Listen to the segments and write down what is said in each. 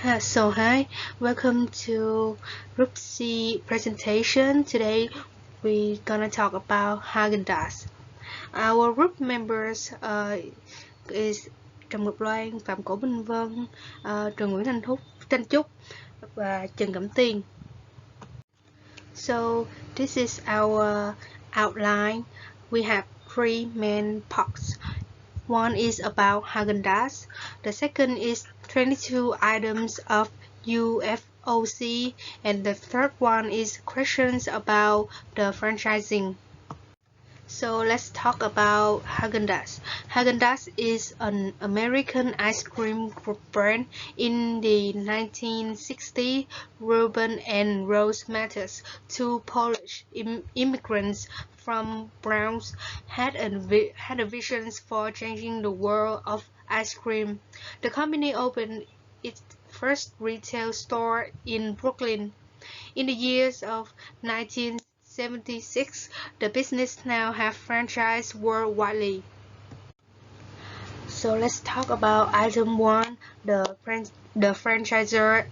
Hi, welcome to Group C presentation. Today we're gonna talk about Haagen Dazs. Our group members is Trần Ngọc Loan, Phạm Cổ Bình Vân, Trần Nguyễn Thanh Thúc, Thanh Trúc và Trần Cẩm Tiên. So this is our outline. We have three main parts. One is about Haagen Dazs. The second is 22 items of UFOC, and the third one is questions about the franchising. So let's talk about Haagen Dazs. Haagen Dazs is an American ice cream brand. In the 1960s, Reuben and Rose Matters, two Polish immigrants from Bronx, had a vision for changing the world of ice cream. The company opened its first retail store in Brooklyn. In the years of 1976, the business now has franchised worldwide. So let's talk about item 1, the franchisor,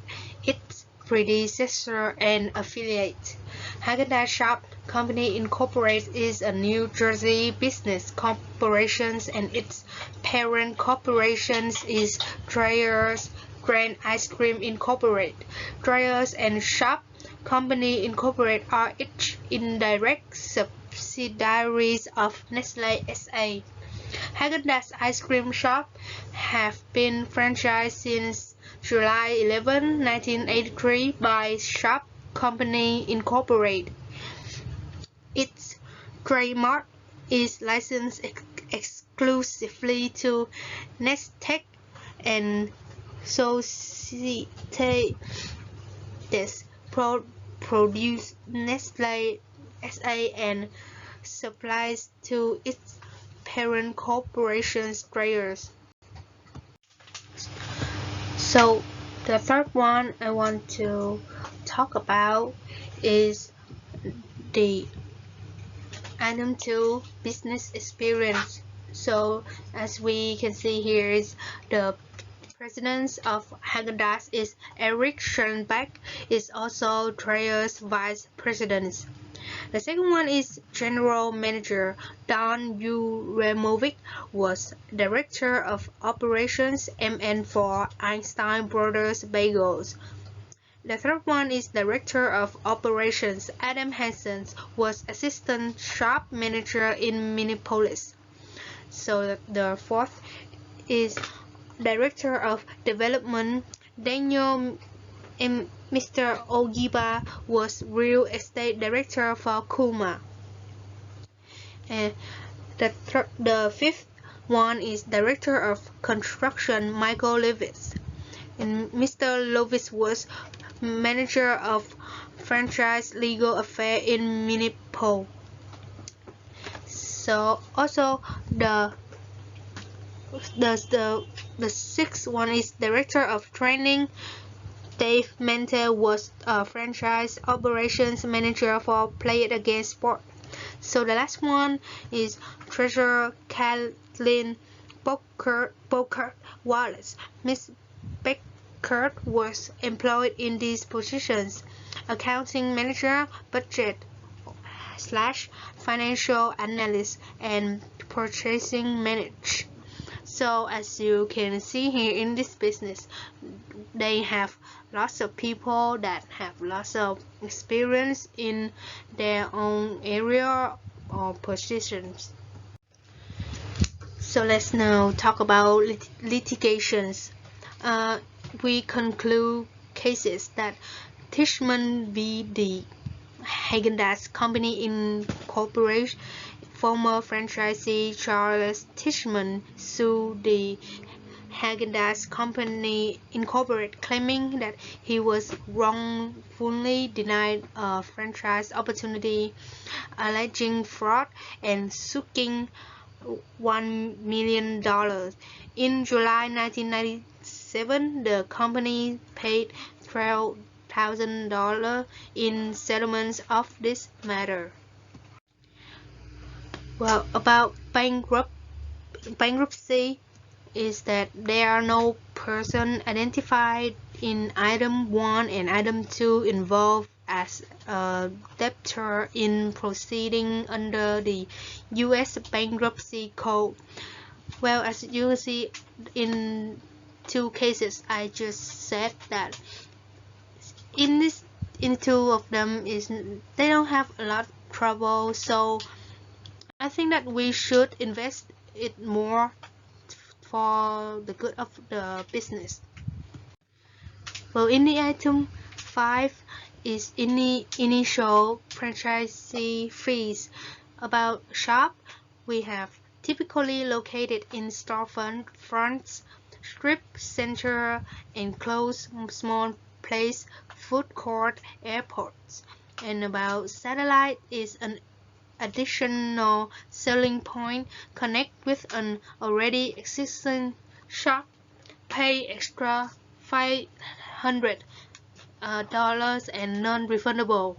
its predecessor and affiliate. Haagen Dazs Shop Company Incorporated is a New Jersey business corporation, and its parent corporation is Dazs Grand Ice Cream Incorporated. Dazs and Shop Company Incorporated are each indirect subsidiaries of Nestle S.A. Haagen Dazs Ice Cream Shop have been franchised since July 11, 1983 by Shop Company Incorporated. Its trademark is licensed exclusively to Nestle and Société Dazs produce Nestle S.A. and supplies to its parent corporation's Dazs. So the third one I want to talk about is the item 2, business experience. So as we can see here is the president of Haagen Dazs is Eric Schoenbach, is also Dazs vice president. The second one is general manager Don Uremovic, was director of operations MN for Einstein Brothers Bagels. The third one is director of operations Adam Hansen, was assistant shop manager in Minneapolis. So the fourth is director of development Daniel Mr. Ogiba, was real estate director for Kuma. And the fifth one is director of construction Michael Levis, and Mr. Levis was manager of franchise legal affairs in Minneapolis. So also the sixth one is director of training Dave Mente, was a franchise operations manager for Play It Again Sport. So the last one is treasurer Kathleen Bokert Wallace. Miss Bokert was employed in these positions: accounting manager, budget / financial analyst, and purchasing manager. So as you can see here in this business, they have lots of people that have lots of experience in their own area or positions. So let's now talk about litigations. We conclude cases that Tishman v. the Haagen Dazs Company Incorporated, former franchisee Charles Tishman sued the Haagen Dazs Company Incorporated, claiming that he was wrongfully denied a franchise opportunity, alleging fraud, and seeking $1 million. In July 1997, the company paid $12,000 in settlements of this matter. Well, about bankruptcy, is that there are no person identified in item 1 and item 2 involved as a debtor in proceeding under the U.S. Bankruptcy Code. Well, as you see in 2 cases, I just said that in 2 of them they don't have a lot of trouble, so I think that we should invest it more for the good of the business. Well, in the item 5 is initial franchisee fees. About shop, we have typically located in storefront, fronts, strip center, enclosed small place, food court, airports. And about satellite is an additional selling point, connect with an already existing shop, pay extra $500 and non-refundable.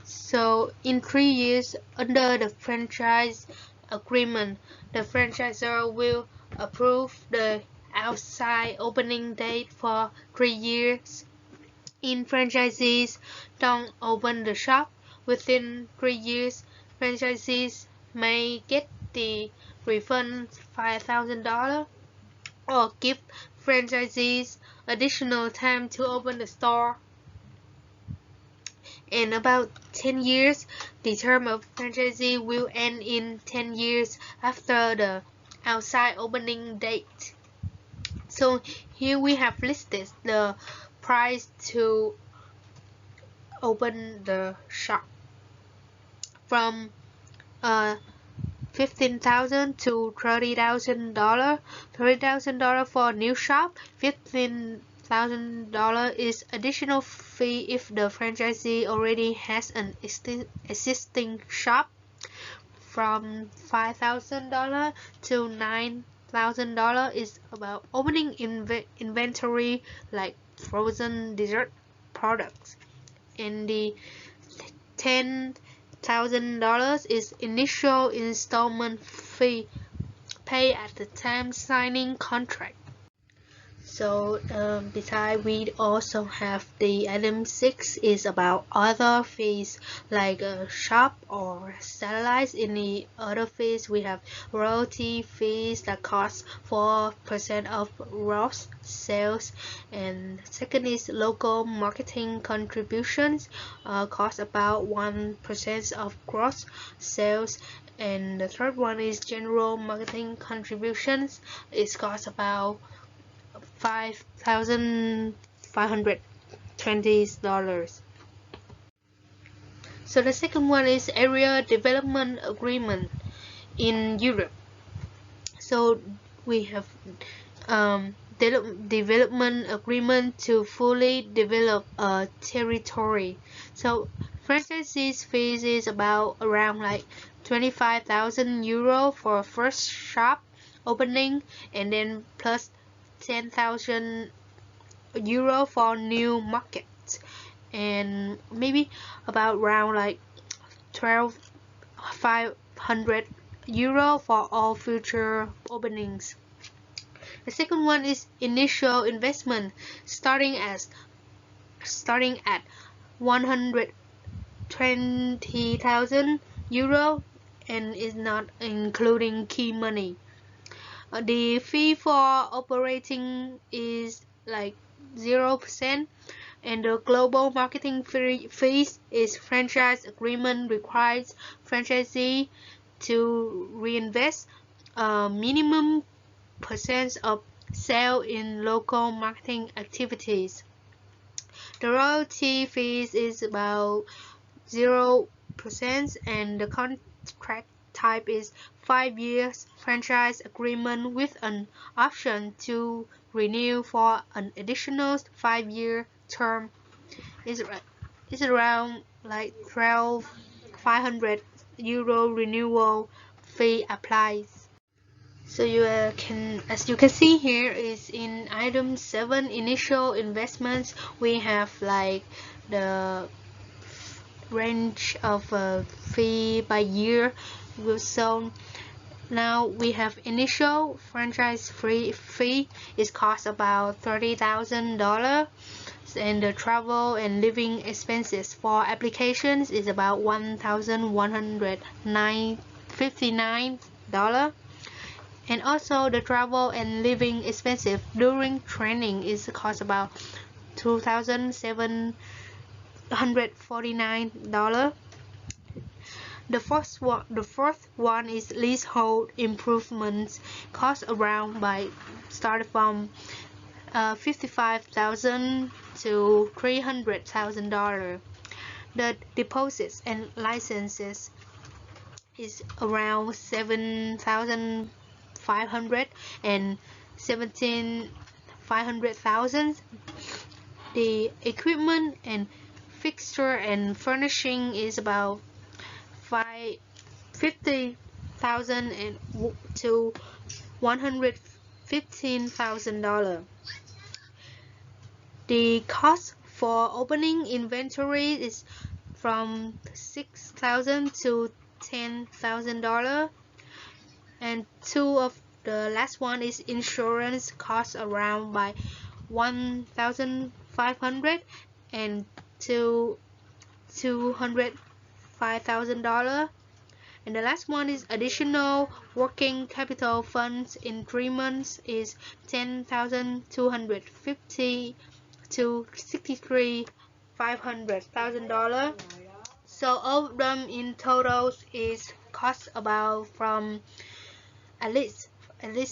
So in 3 years under the franchise agreement, the franchisor will approve the outside opening date for 3 years. In franchisees don't open the shop within 3 years, franchisees may get the refund $5,000 or give franchisees additional time to open the store. In about 10 years, the term of franchisee will end in 10 years after the outside opening date. So here we have listed the price to open the shop from $15,000 to $30,000. $30,000 for a new shop. $15,000 is additional fee if the franchisee already has an existing shop. From $5,000 to $9,000 is about opening inventory like frozen dessert products. And the $10,000 is initial installment fee paid at the time signing contract. So besides, we also have the item 6 is about other fees like shop or satellites. In the other fees, we have royalty fees that cost 4% of gross sales, and second is local marketing contributions, cost about 1% of gross sales, and the third one is general marketing contributions. It costs about $5,520. So the second one is area development agreement in Europe. So we have development agreement to fully develop a territory. So franchisees fees is about around like 25,000 euro for first shop opening, and then plus 10,000 euro for new markets, and maybe about around like 12,500 euro for all future openings. The second one is initial investment, starting at 120,000 euro and is not including key money. The fee for operating is like 0%, and the global marketing fees is franchise agreement requires franchisee to reinvest a minimum percent of sale in local marketing activities. The royalty fees is about 0%, and the contract type is 5 years franchise agreement with an option to renew for an additional 5-year term. Is around like 12,500 euro renewal fee applies. So you can, as you can see here, is in item 7 initial investments. We have like the range of fee by year. So Now we have initial franchise fee is cost about $30,000, and the travel and living expenses for applications is about $1,159, and also the travel and living expenses during training is cost about $2,749. The fourth one is leasehold improvements, cost around by started from $55,000 to $300,000. The deposits and licenses is around $7,500 and $17,500. The equipment and fixture and furnishing is about $50,000 to $115,000. The cost for opening inventory is from $6,000 to $10,000, and two of the last one is insurance, cost around by $1,500 and $205,000. And the last one is additional working capital funds in 3 months is $10,250 to $63,500,000. So all of them in total is cost about from at least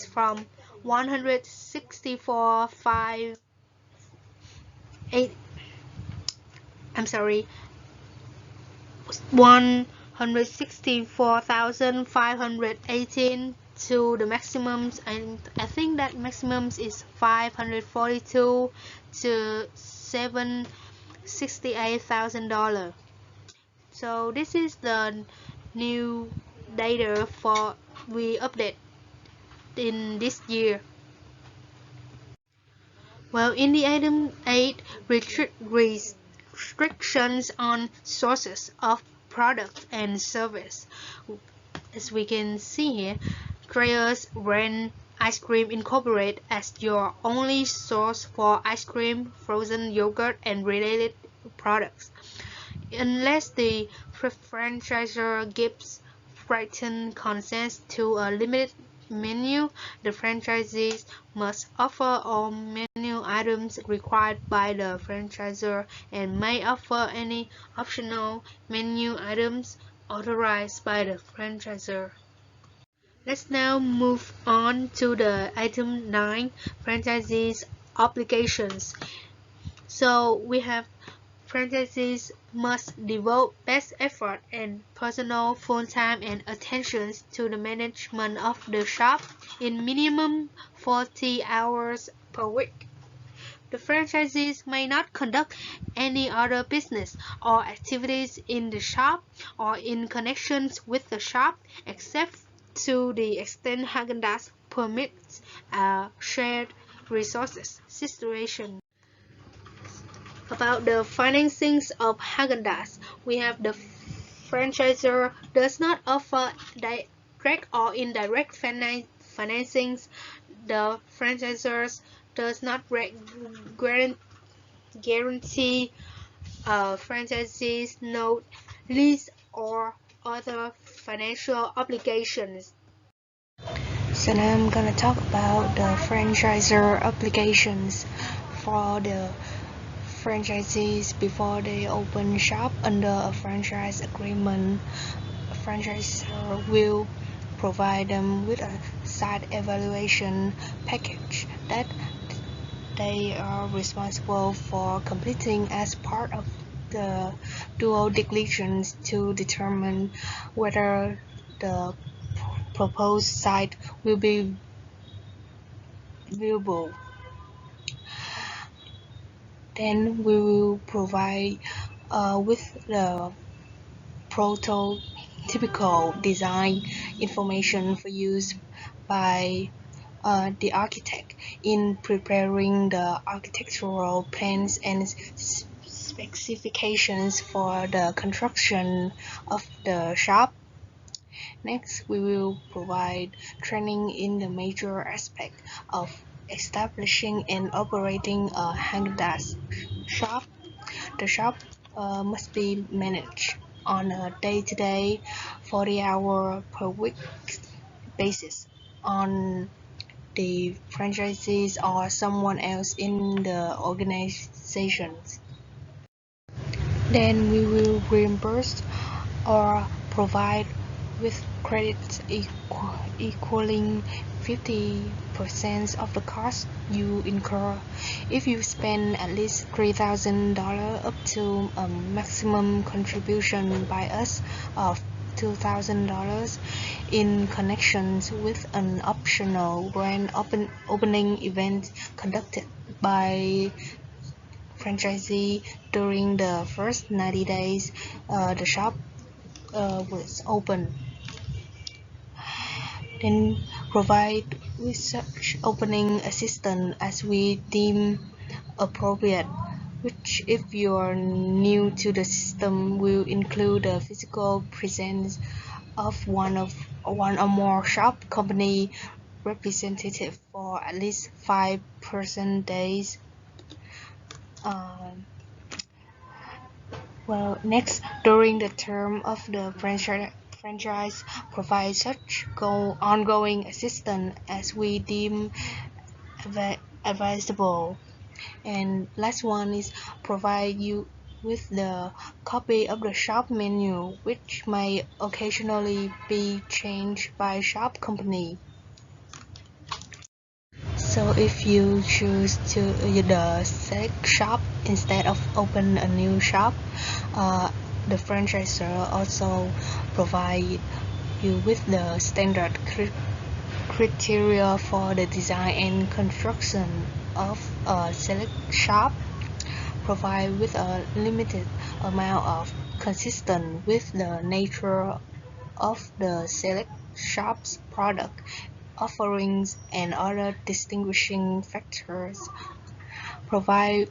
from 164,518 to the maximums, and I think that maximums is 542 to $768,000. So this is the new data for we update in this year. Well, in the item 8, restrictions on sources of product and service. As we can see here, Dreyer's brand Ice Cream Incorporated as your only source for ice cream, frozen yogurt, and related products. Unless the franchisor gives written consent to a limited menu, the franchisees must offer all menu items required by the franchisor and may offer any optional menu items authorized by the franchisor. Let's now move on to the item 9, franchisees obligations. So we have franchisees must devote best effort and personal full time and attention to the management of the shop in minimum 40 hours per week. The franchisees may not conduct any other business or activities in the shop or in connections with the shop except to the extent Haagen-Dazs permits a shared resources situation. About the financings of Haagen-Dazs, we have the franchisor does not offer direct or indirect financings. The franchisor does not guarantee franchisees note, lease, or other financial obligations. So now I'm gonna talk about the franchisor obligations for the franchisees before they open shop under a franchise agreement. A franchisor will provide them with a site evaluation package that they are responsible for completing as part of the due diligence to determine whether the proposed site will be viable. Then we will provide with the prototypical design information for use by the architect in preparing the architectural plans and specifications for the construction of the shop. Next, we will provide training in the major aspect of establishing and operating a Haagen-Dazs shop. The shop must be managed on a day-to-day, 40-hour per week basis on the franchisees or someone else in the organization. Then we will reimburse or provide with credits equaling 50% of the cost you incur. If you spend at least $3,000 up to a maximum contribution by us of $2,000 in connection with an optional grand opening event conducted by franchisee during the first 90 days the shop was open. Then provide with such opening assistance as we deem appropriate, which if you are new to the system will include the physical presence of one or more shop company representative for at least 5 days. Next, during the term of the franchise, provide such ongoing assistance as we deem advisable. And last one is provide you with the copy of the shop menu, which may occasionally be changed by shop company. So if you choose to the select shop instead of open a new shop, the franchisor also provide you with the standard criteria for the design and construction of a select shop, provide with a limited amount of consistent with the nature of the select shop's product offerings and other distinguishing factors, provide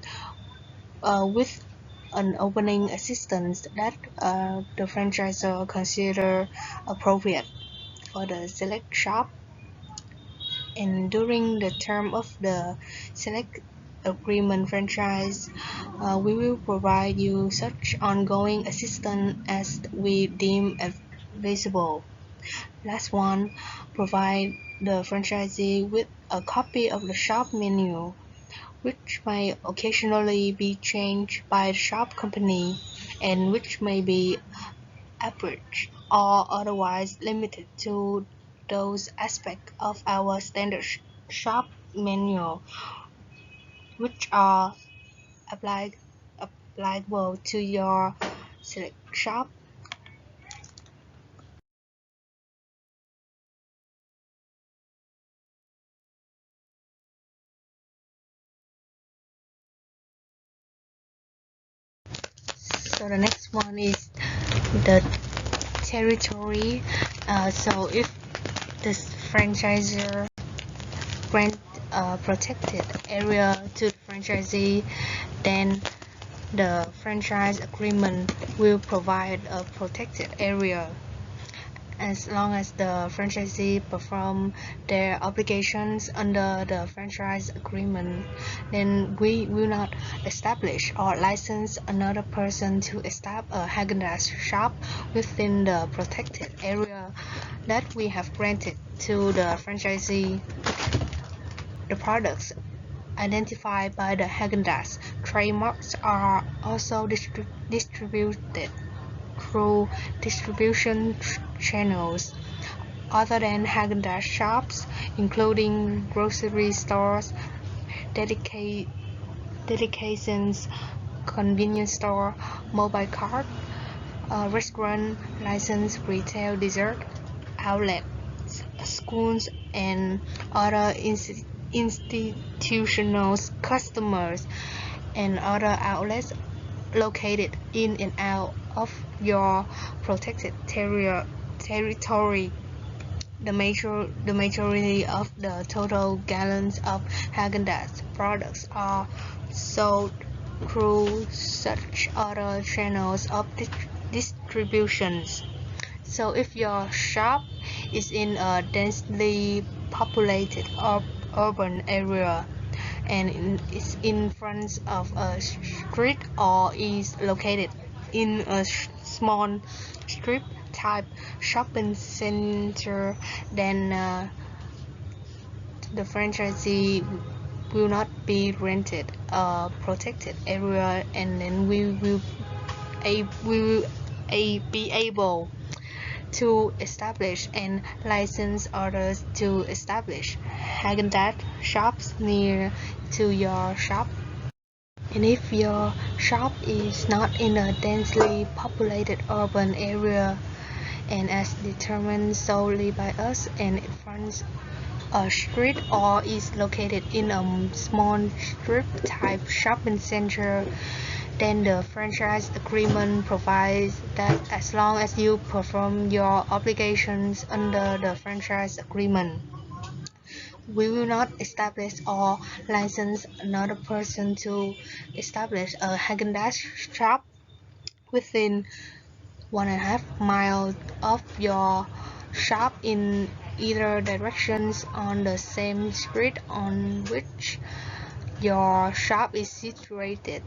with an opening assistance that the franchisor consider appropriate for the select shop. And during the term of the select agreement franchise, we will provide you such ongoing assistance as we deem advisable. Last one, provide the franchisee with a copy of the shop menu, which may occasionally be changed by the shop company and which may be abridged or otherwise limited to those aspects of our standard shop menu which are applicable to your select shop. So the next one is the territory. So if the franchisor grant a protected area to the franchisee, then the franchise agreement will provide a protected area. As long as the franchisee perform their obligations under the franchise agreement, then we will not establish or license another person to establish a Haagen-Dazs shop within the protected area that we have granted to the franchisee. The products identified by the Haagen-Dazs trademarks are also distributed through distribution channels other than Haagen-Dazs shops, including grocery stores, dedications, convenience store, mobile cart, restaurant, licensed retail dessert outlets, schools, and other institutional customers and other outlets located in and out of your protected territory. The majority of the total gallons of Haagen-Dazs products are sold through such other channels of distributions. So if your shop is in a densely populated urban area and is in front of a street or is located in a small strip type shopping center, then the franchisee will not be rented a protected area, and then we will be able to establish and license others to establish Haagen-Dazs shops near to your shop. And if your shop is not in a densely populated urban area and as determined solely by us and it fronts a street or is located in a small strip type shopping center, then the franchise agreement provides that as long as you perform your obligations under the franchise agreement, we will not establish or license another person to establish a Haagen-Dazs shop within 1.5 miles of your shop in either directions on the same street on which your shop is situated.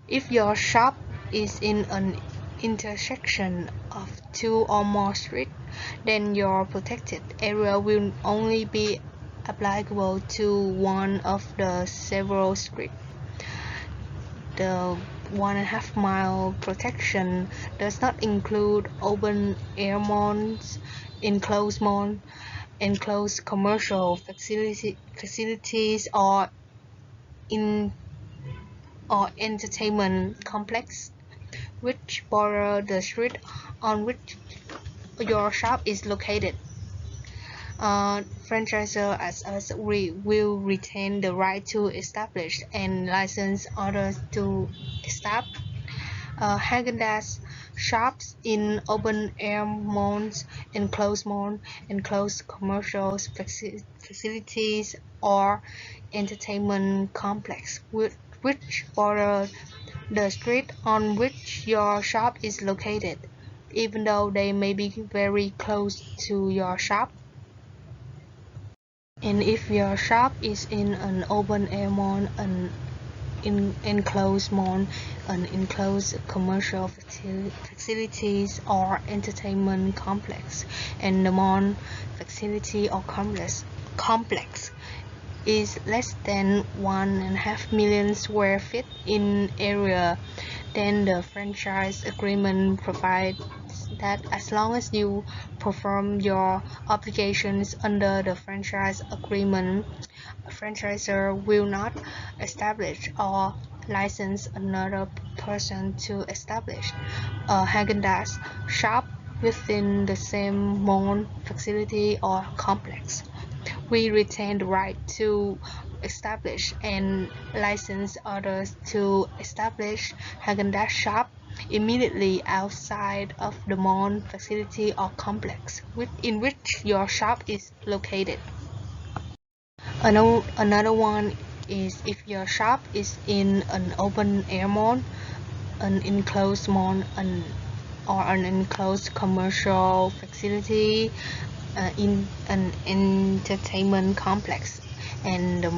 If your shop is in an intersection of two or more streets, then your protected area will only be applicable to one of the several streets. The 1.5 mile protection does not include open air malls, enclosed commercial facilities, or entertainment complex which border the street on which your shop is located. Franchisor as us will retain the right to establish and license others to establish Haagen-Dazs shops in open air malls, enclosed commercial facilities, or entertainment complex which border the street on which your shop is located, even though they may be very close to your shop. And if your shop is in an open air mall, an enclosed mall, an enclosed commercial facilities or entertainment complex, and the mall facility or complex is less than 1.5 million square feet in area, then the franchise agreement provides that as long as you perform your obligations under the franchise agreement, a franchisor will not establish or license another person to establish a Haagen-Dazs shop within the same mall, facility, or complex. We retain the right to establish and license others to establish Haagen-Dazs shop immediately outside of the mall, facility, or complex in which your shop is located. Another one is if your shop is in an open air mall, an enclosed mall, or an enclosed commercial facility, in an entertainment complex, and the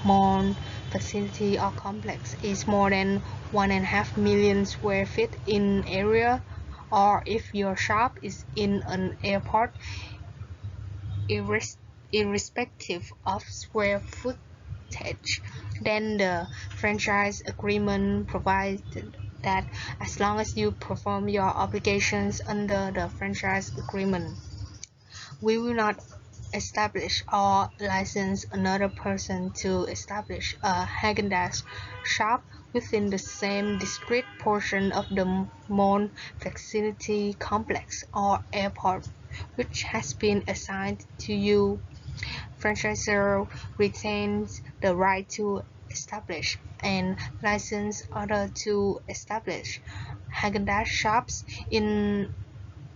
mall facility or complex is more than 1.5 million square feet in area, or if your shop is in an airport, irrespective of square footage, then the franchise agreement provides that as long as you perform your obligations under the franchise agreement, we will not establish or license another person to establish a Haagen-Dazs shop within the same discrete portion of the mall facility complex or airport which has been assigned to you. Franchisor retains the right to establish and license others to establish Haagen-Dazs shops in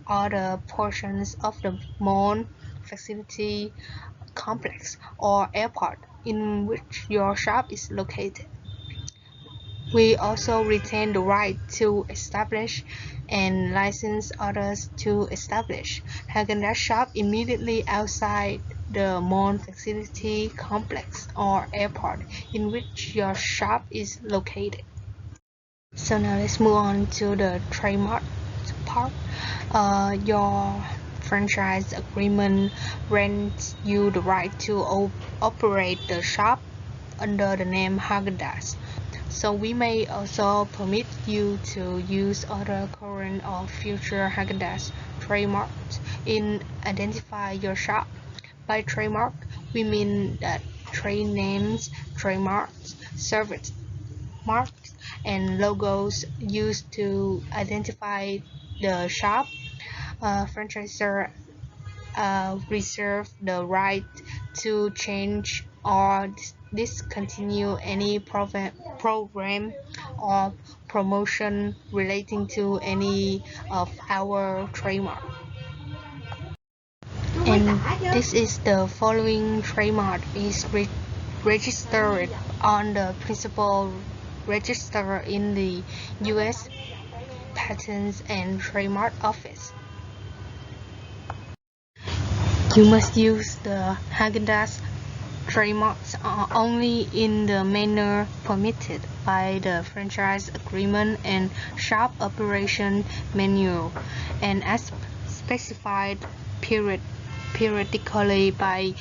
other portions of the mall, facility, complex, or airport in which your shop is located. We also retain the right to establish and license others to establish Haagen-Dazs shop immediately outside the mall facility complex or airport in which your shop is located. So now let's move on to the trademark part. Your franchise agreement grants you the right to operate the shop under the name Haagen-Dazs. So we may also permit you to use other current or future Haagen-Dazs trademarks in identify your shop. By trademark, we mean that trade names, trademarks, service marks, and logos used to identify the shop. Franchisor reserve the right to change or discontinue any program or promotion relating to any of our trademark. And this is the following trademark is registered on the principal register in the U.S. Patents and Trademark Office. You must use the Haagen-Dazs trademarks only in the manner permitted by the franchise agreement and shop operation manual, and as specified periodically by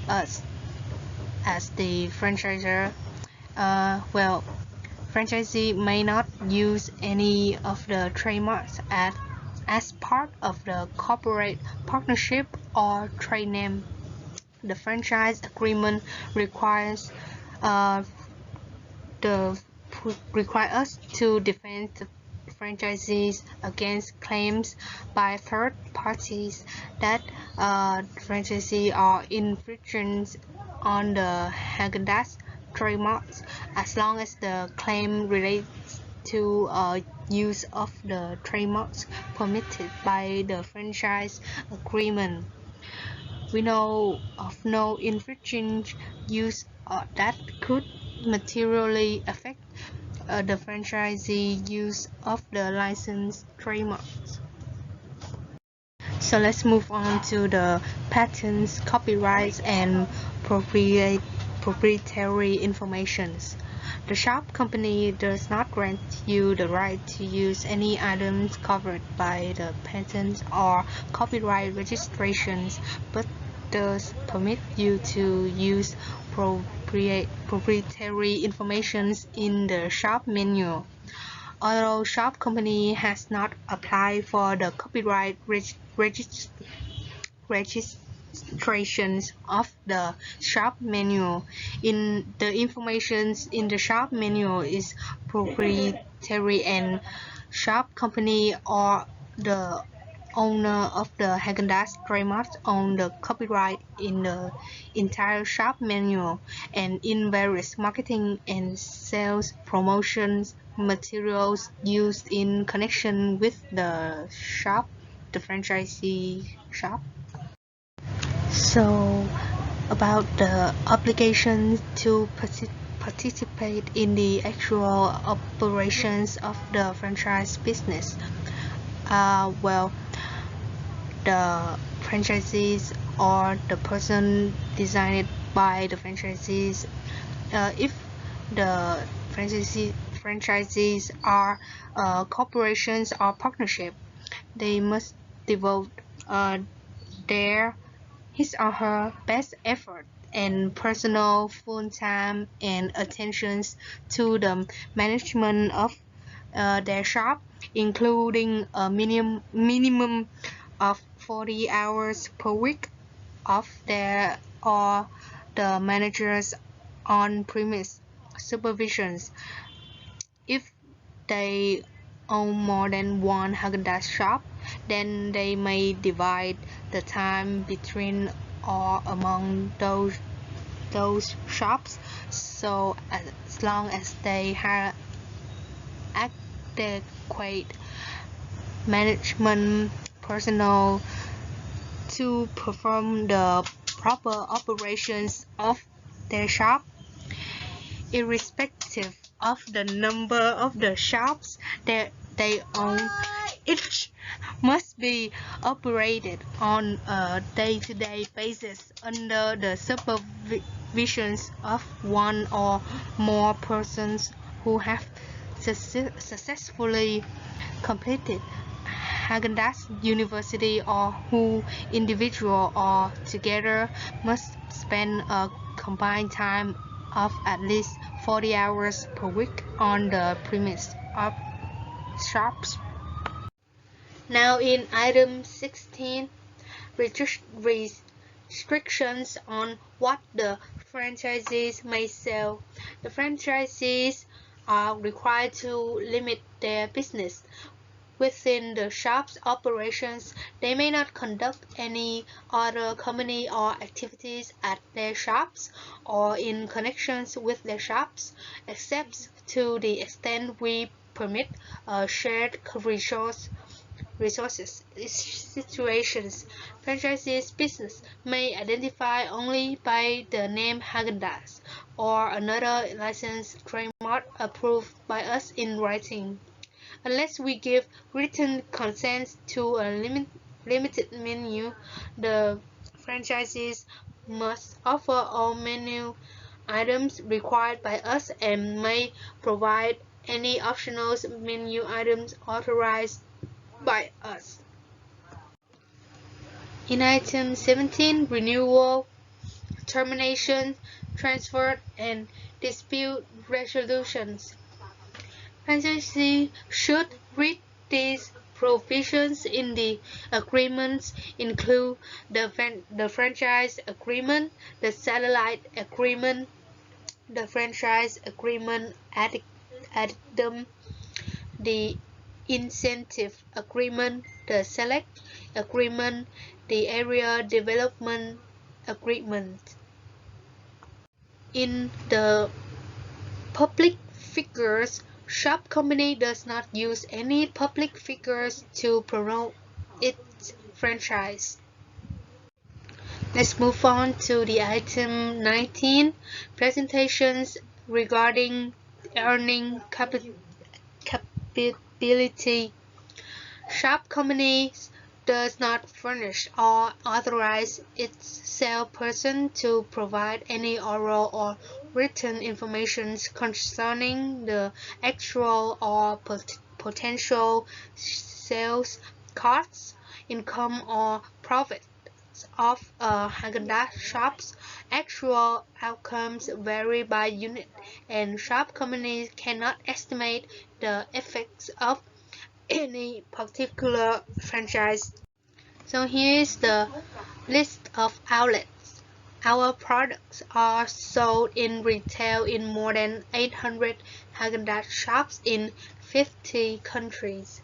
us as the franchisor. Franchisee may not use any of the trademarks as part of the corporate partnership or trade name. The franchise agreement requires us to defend the franchisees against claims by third parties that franchisees are infringing on the Haagen-Dazs trademarks, as long as the claim relates to use of the trademarks permitted by the franchise agreement. We know of no infringing use that could materially affect the franchisee use of the licensed trademarks. So let's move on to the patents, copyrights, and proprietary informations. The shop company does not grant you the right to use any items covered by the patent or copyright registrations, but does permit you to use proprietary information in the shop menu. Although shop company has not applied for the copyright registrations of the shop menu, in the information in the shop menu is proprietary, and shop company or the owner of the Haagen-Dazs trademarks own the copyright in the entire shop menu and in various marketing and sales promotions materials used in connection with the shop, the franchisee shop. So about the obligation to participate in the actual operations of the franchise business. The franchisees or the person designed by the franchisees, if the franchisees are corporations or partnership, they must devote his or her best effort and personal full time and attentions to the management of their shop, including a minimum of 40 hours per week of their or the manager's on-premise supervisions. If they own more than one Haagen-Dazs shop, then they may divide the time between or among those shops, so as long as they have adequate management personnel to perform the proper operations of their shop. Irrespective of the number of the shops that they own. Each must be operated on a day-to-day basis under the supervision of one or more persons who have successfully completed Haagen-Dazs University, or who, individual or together, must spend a combined time of at least 40 hours per week on the premise of shops. Now in item 16, restrictions on what the franchisees may sell. The franchisees are required to limit their business within the shop's operations. They may not conduct any other company or activities at their shops or in connections with their shops, except to the extent we permit shared resources situations. Franchisees business may identify only by the name Haagen-Dazs or another licensed trademark approved by us in writing. Unless we give written consent to a limited menu, the franchisees must offer all menu items required by us and may provide any optional menu items authorized by us. In item 17, renewal, termination, transfer, and dispute resolutions. Franchisee should read these provisions in the agreements, include the franchise agreement, the satellite agreement, the franchise agreement addendum, the incentive agreement, the select agreement, the area development agreement. In the public figures, shop company does not use any public figures to promote its franchise. Let's move on to the item 19, presentations regarding earning capability. Shop companies does not furnish or authorize its salesperson to provide any oral or written information concerning the actual or potential sales costs, income, or profits of Haagen-Dazs shops. Actual outcomes vary by unit, and shop companies cannot estimate the effects of any particular franchise. So here is the list of outlets. Our products are sold in retail in more than 800 Haagen-Dazs shops in 50 countries.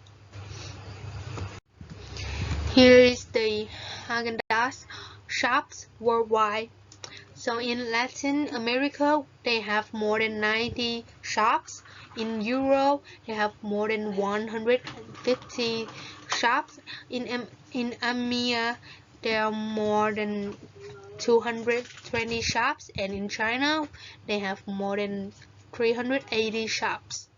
Here is the Haagen-Dazs shops worldwide. So in Latin America, they have more than 90 shops. In Europe, they have more than 150 shops. In EMEA, there are more than 220 shops, and in China, they have more than 380 shops.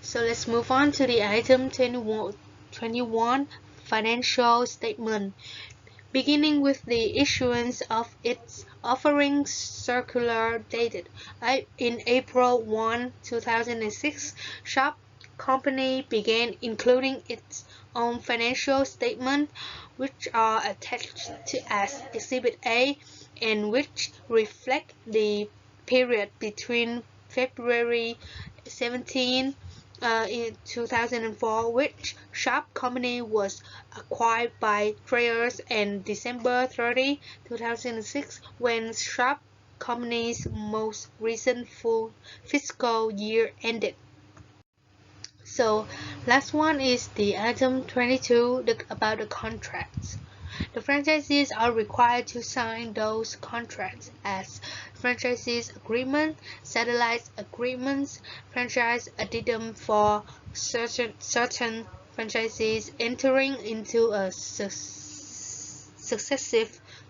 So let's move on to the item 21, financial statement. Beginning with the issuance of its offering circular dated in April 1, 2006, Shop Company began including its own financial statement, which are attached as Exhibit A and which reflect the period between February 17 in 2004, which Shop Company was acquired by Dazs, and December 30, 2006, when Shop Company's most recent full fiscal year ended. So last one is the item 22 about the contracts. The franchisees are required to sign those contracts as franchisees agreement, satellite agreements, franchise addendum for certain franchisees entering into a successive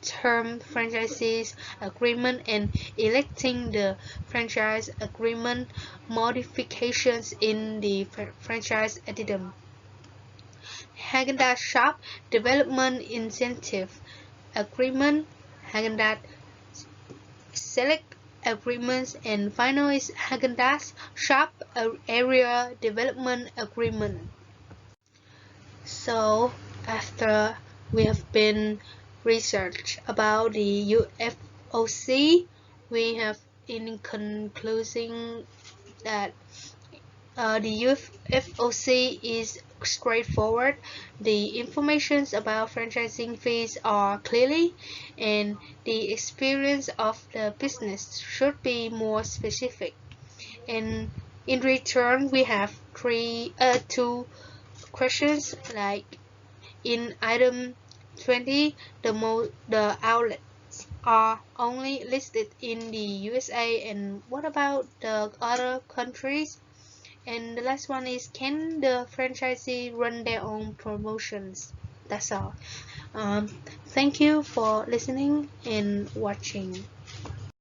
term franchise agreement and electing the franchise agreement modifications in the franchise addendum. Haagen-Dazs Shop Development Incentive Agreement, Haagen-Dazs Select Agreements, and final is Haagen-Dazs Shop Area Development Agreement. So after we have been research about the UFOC, we have in concluding that the UFOC is straightforward. The information about franchising fees are clearly, and the experience of the business should be more specific. And in return, we have two questions, like in item 20, the outlets are only listed in the USA, and what about the other countries? And the last one is, can the franchisee run their own promotions? That's all. Thank you for listening and watching.